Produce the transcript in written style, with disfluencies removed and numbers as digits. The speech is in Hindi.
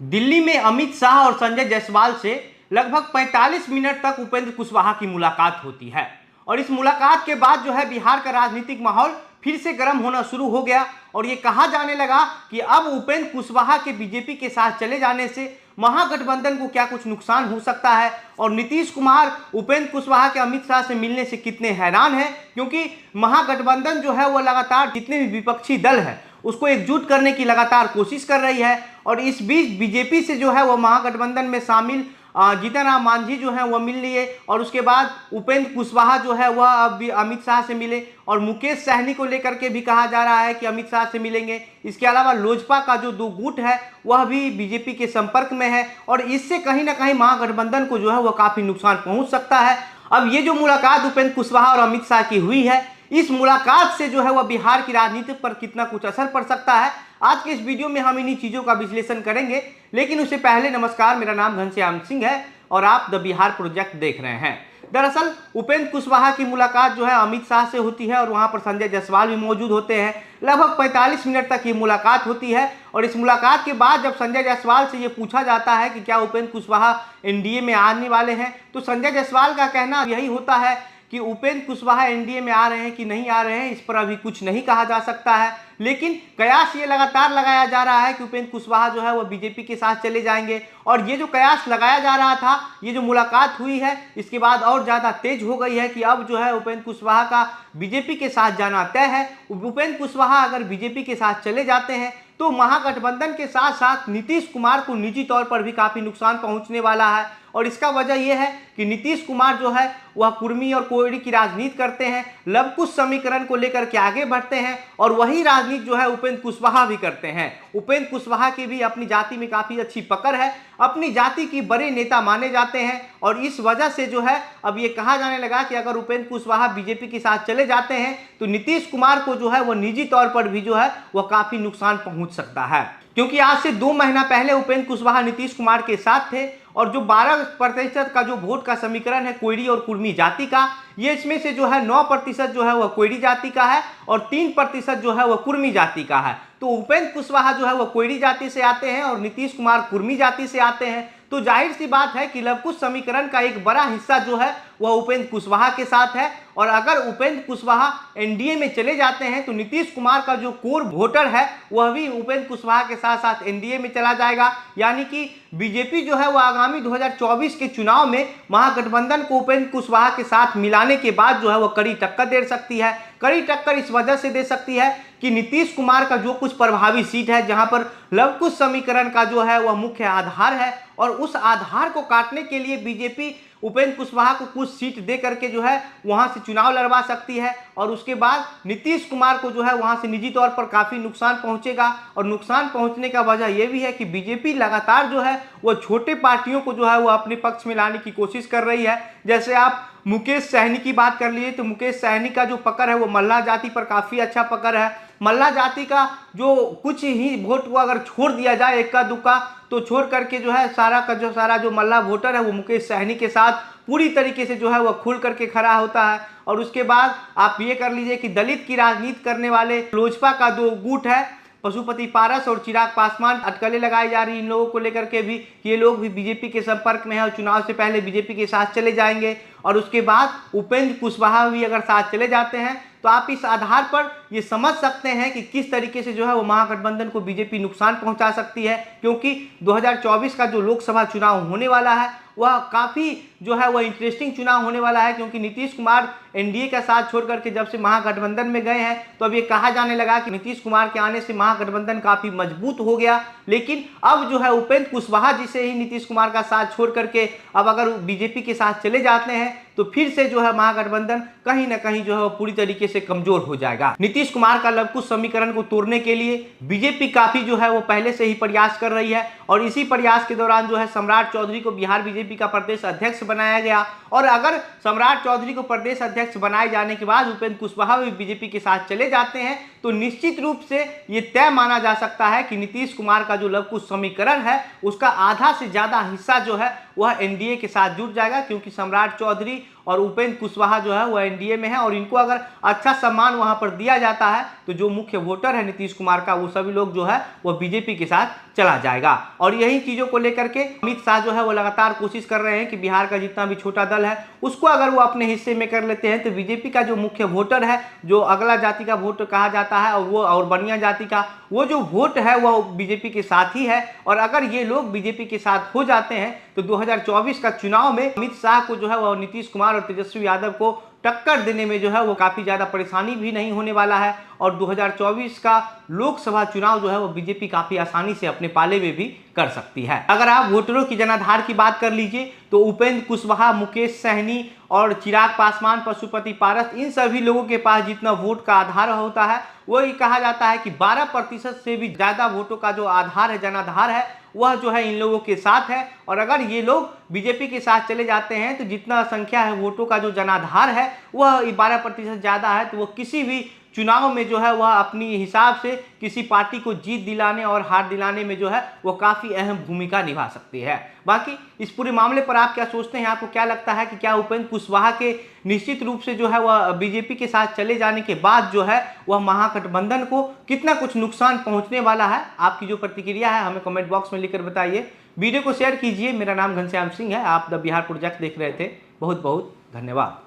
दिल्ली में अमित शाह और संजय जायसवाल से लगभग 45 मिनट तक उपेंद्र कुशवाहा की मुलाकात होती है और इस मुलाकात के बाद जो है बिहार का राजनीतिक माहौल फिर से गर्म होना शुरू हो गया और ये कहा जाने लगा कि अब उपेंद्र कुशवाहा के बीजेपी के साथ चले जाने से महागठबंधन को क्या कुछ नुकसान हो सकता है और नीतीश कुमार उपेंद्र कुशवाहा के अमित शाह से मिलने से कितने हैरान हैं, क्योंकि महागठबंधन जो है वो लगातार जितने भी विपक्षी दल है उसको एकजुट करने की लगातार कोशिश कर रही है। और इस बीच बीजेपी से जो है वह महागठबंधन में शामिल जीतन राम मांझी जो है वह मिल लिए और उसके बाद उपेंद्र कुशवाहा जो है वह अब अमित शाह से मिले और मुकेश सहनी को लेकर के भी कहा जा रहा है कि अमित शाह से मिलेंगे। इसके अलावा लोजपा का जो दो गुट है वह भी बीजेपी के संपर्क में है और इससे कहीं ना कहीं महागठबंधन को जो है वह काफ़ी नुकसान पहुंच सकता है। अब ये जो मुलाकात उपेंद्र कुशवाहा और अमित शाह की हुई है, इस मुलाकात से जो है वह बिहार की राजनीति पर कितना कुछ असर पड़ सकता है, आज के इस वीडियो में हम इन्हीं चीज़ों का विश्लेषण करेंगे। लेकिन उससे पहले नमस्कार, मेरा नाम घनश्याम सिंह है और आप द बिहार प्रोजेक्ट देख रहे हैं। दरअसल उपेंद्र कुशवाहा की मुलाकात जो है अमित शाह से होती है और वहां पर संजय जायसवाल भी मौजूद होते हैं। लगभग 45 मिनट तक ये मुलाकात होती है और इस मुलाकात के बाद जब संजय जायसवाल से ये पूछा जाता है कि क्या उपेंद्र कुशवाहा एनडीए में आने वाले हैं, तो संजय जायसवाल का कहना यही होता है कि उपेंद्र कुशवाहा एनडीए में आ रहे हैं कि नहीं आ रहे हैं, इस पर अभी कुछ नहीं कहा जा सकता है। लेकिन कयास ये लगातार लगाया जा रहा है कि उपेंद्र कुशवाहा जो है वो बीजेपी के साथ चले जाएंगे और ये जो कयास लगाया जा रहा था, ये जो मुलाकात हुई है इसके बाद और ज़्यादा तेज हो गई है कि अब जो है उपेंद्र कुशवाहा का बीजेपी के साथ जाना तय है। उपेंद्र कुशवाहा अगर बीजेपी के साथ चले जाते हैं तो महागठबंधन के साथ साथ नीतीश कुमार को निजी तौर पर भी काफ़ी नुकसान पहुंचने वाला है और इसका वजह यह है कि नीतीश कुमार जो है वह कुर्मी और कोयडी की राजनीति करते हैं, लवकुश समीकरण को लेकर के आगे बढ़ते हैं और वही राजनीति जो है उपेंद्र कुशवाहा भी करते हैं। उपेंद्र कुशवाहा की भी अपनी जाति में काफ़ी अच्छी पकड़ है, अपनी जाति की बड़े नेता माने जाते हैं और इस वजह से जो है अब ये कहा जाने लगा कि अगर उपेंद्र कुशवाहा बीजेपी के साथ चले जाते हैं तो नीतीश कुमार को जो है वह निजी तौर पर भी जो है वह काफ़ी नुकसान पहुंच सकता है। क्योंकि आज से 2 महीना पहले उपेंद्र कुशवाहा नीतीश कुमार के साथ थे और जो 12% का जो वोट का समीकरण है कोयडी और कुर्मी जाति का, ये इसमें से जो है 9% जो है वह कोयडी जाति का है और 3% जो है वह कुर्मी जाति का है। तो उपेंद्र कुशवाहा जो है वह कोयडी जाति से आते हैं और नीतीश कुमार कुर्मी जाति से आते हैं, तो जाहिर सी बात है कि लवकुश समीकरण का एक बड़ा हिस्सा जो है वह उपेंद्र कुशवाहा के साथ है और अगर उपेंद्र कुशवाहा एनडीए में चले जाते हैं तो नीतीश कुमार का जो कोर वोटर है वह भी उपेंद्र कुशवाहा के साथ साथ एनडीए में चला जाएगा। यानी कि बीजेपी जो है वह आगामी 2024 के चुनाव में महागठबंधन को उपेंद्र कुशवाहा के साथ मिलाने के बाद जो है वह कड़ी टक्कर दे सकती है। कड़ी टक्कर इस वजह से दे सकती है कि नीतीश कुमार का जो कुछ प्रभावी सीट है जहां पर लवकुश समीकरण का जो है वह मुख्य आधार है और उस आधार को काटने के लिए बीजेपी उपेंद्र कुशवाहा को कुछ सीट दे करके जो है वहां से चुनाव लड़वा सकती है और उसके बाद नीतीश कुमार को जो है वहां से निजी तौर पर काफ़ी नुकसान पहुंचेगा। और नुकसान पहुंचने का वजह यह भी है कि बीजेपी लगातार जो है वह छोटे पार्टियों को जो है वह अपने पक्ष में लाने की कोशिश कर रही है। जैसे आप मुकेश सहनी की बात कर लिए तो मुकेश सहनी का जो पकड़ है वो मल्लाह जाति पर काफ़ी अच्छा पकड़ है। मल्लाह जाति का जो कुछ ही वोट को अगर छोड़ दिया जाए इक्का दुक्का तो छोड़ करके जो है सारा का जो सारा जो मल्लाह वोटर है वो मुकेश सहनी के साथ पूरी तरीके से जो है वह खुल करके खड़ा होता है। और उसके बाद आप ये कर लीजिए कि दलित की राजनीति करने वाले लोजपा का दो गुट है, पशुपति पारस और चिराग पासवान, अटकलें लगाई जा रही इन लोगों को लेकर के भी, ये लोग भी बीजेपी के संपर्क में है और चुनाव से पहले बीजेपी के साथ चले जाएंगे। और उसके बाद उपेंद्र कुशवाहा भी अगर साथ चले जाते हैं तो आप इस आधार पर ये समझ सकते हैं कि किस तरीके से जो है वो महागठबंधन को बीजेपी नुकसान पहुंचा सकती है। क्योंकि 2024 का जो लोकसभा चुनाव होने वाला है वह काफ़ी जो है वह इंटरेस्टिंग चुनाव होने वाला है, क्योंकि नीतीश कुमार एनडीए का साथ छोड़ करके जब से महागठबंधन में गए हैं तो अब ये कहा जाने लगा कि नीतीश कुमार के आने से महागठबंधन काफ़ी मजबूत हो गया। लेकिन अब जो है उपेंद्र कुशवाहा जिसे ही नीतीश कुमार का साथ छोड़ करके अब अगर बीजेपी के साथ चले जाते हैं तो फिर से जो है महागठबंधन कहीं ना कहीं जो है पूरी तरीके से कमजोर हो जाएगा। नीतीश कुमार का लवकुश समीकरण को तोड़ने के लिए बीजेपी काफ़ी जो है वो पहले से ही प्रयास कर रही है और इसी प्रयास के दौरान जो है सम्राट चौधरी को बिहार बीजेपी का प्रदेश अध्यक्ष बनाया गया। और अगर सम्राट चौधरी को प्रदेश अध्यक्ष बनाए जाने के बाद उपेंद्र कुशवाहा भी बीजेपी के साथ चले जाते हैं तो निश्चित रूप से ये तय माना जा सकता है कि नीतीश कुमार का जो लवकुश समीकरण है उसका आधा से ज़्यादा हिस्सा जो है वह एनडीए के साथ जुड़ जाएगा, क्योंकि सम्राट चौधरी और उपेंद्र कुशवाहा जो है वो एनडीए में है, और इनको अगर अच्छा सम्मान वहां पर दिया जाता है तो जो मुख्य वोटर है नीतीश कुमार का, वो सभी लोग जो है वो बीजेपी के साथ चला जाएगा। और यही चीजों को लेकर के अमित शाह जो है वो लगातार कोशिश कर रहे हैं कि बिहार का जितना भी छोटा दल है उसको अगर वो अपने हिस्से में कर लेते हैं तो बीजेपी का जो मुख्य वोटर है, जो अगला जाति का वोट कहा जाता है, और बनिया जाति का वो जो वोट है वो बीजेपी के साथ ही है। और अगर ये लोग बीजेपी के साथ हो जाते हैं तो 2024 का चुनाव में अमित शाह को जो है वो नीतीश कुमार और तेजस्वी यादव को टक्कर देने में जो है वो काफी ज्यादा परेशानी भी नहीं होने वाला है। और 2024 का लोकसभा चुनाव जो है वो बीजेपी काफी आसानी से अपने पाले में भी कर सकती है। अगर आप वोटरों की जनाधार की बात कर लीजिए तो उपेंद्र कुशवाहा, मुकेश सहनी और चिराग पासवान, पशुपति पारस, इन सभी लोगों के पास जितना वोट का आधार होता है वो ही कहा जाता है कि 12% से भी ज्यादा वोटों का जो आधार है, जनाधार है, वह जो है इन लोगों के साथ है। और अगर ये लोग बीजेपी के साथ चले जाते हैं तो जितना संख्या है वोटों का जो जनाधार है वह 12% ज्यादा है, तो वो किसी भी चुनाव में जो है वह अपनी हिसाब से किसी पार्टी को जीत दिलाने और हार दिलाने में जो है वो काफी अहम भूमिका निभा सकती है। बाकी इस पूरे मामले पर आप क्या सोचते हैं? आपको क्या लगता है कि क्या उपेंद्र कुशवाहा के निश्चित रूप से जो है वह बीजेपी के साथ चले जाने के बाद जो है वह महागठबंधन को कितना कुछ नुकसान पहुंचने वाला है? आपकी जो प्रतिक्रिया है हमें कमेंट बॉक्स में लिखकर बताइए। वीडियो को शेयर कीजिए। मेरा नाम घनश्याम सिंह है, आप द बिहार प्रोजेक्ट देख रहे थे। बहुत बहुत धन्यवाद।